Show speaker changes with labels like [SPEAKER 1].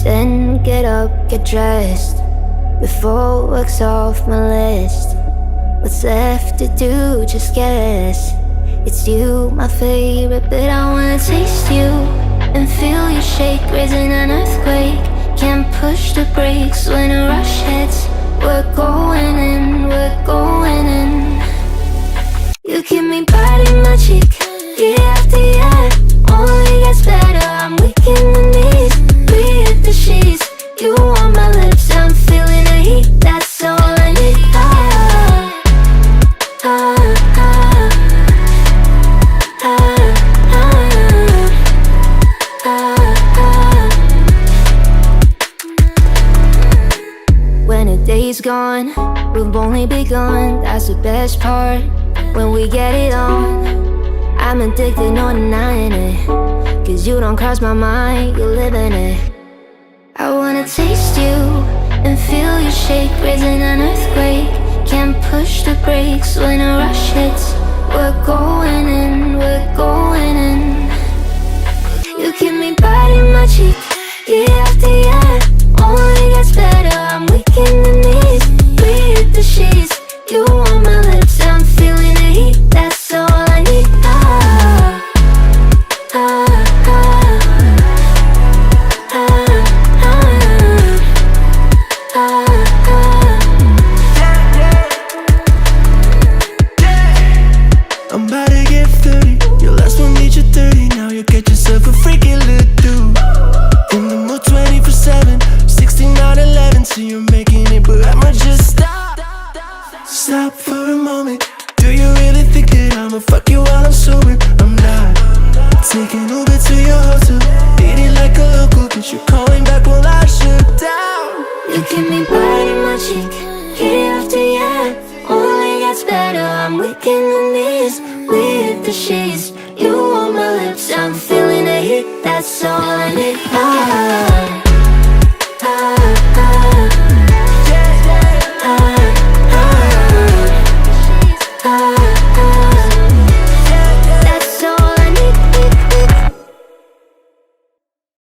[SPEAKER 1] Then get up, get dressed, before work's off my list. What's left to do, just guess. It's you, my favorite, but I wanna taste you and feel you shake, raising an earthquake. Can't push the brakes when a rush hits. We're going in, we're going in. You keep me biting my cheek, year after year. Only gets better, I'm weak in the knees. We hit the sheets, you on my lips, I'm feeling the heat, that's all I need. When a day's gone, we've only begun, that's the best part. When we get it on, I'm addicted, no denying it. Cause you don't cross my mind, you live in it. I wanna taste you and feel you shake, raising an earthquake. Can't push the brakes when a rush hits. We're going in, we're going in. You keep me biting my cheek, year after year. Only gets better, I'm weak in the knees. We hit the sheets, you on my lips, I'm feeling the heat, that's all I need.
[SPEAKER 2] I'm about to get 30. Your last one made you 30. Now you get yourself a freaky little dude. In the mood 24/7, 16 out 11. So you're making it, but I'ma just stop. Stop for a moment. Do you really think that I'ma fuck you while I'm sober? I'm not. Taking Uber to your hotel, eating like a local, but you're calling back while I shut down.
[SPEAKER 1] You keep me biting my cheek, year after year. Only gets better, I'm weak in the knees. We hit the sheets, you on my lips, I'm feeling the heat, that's all I need.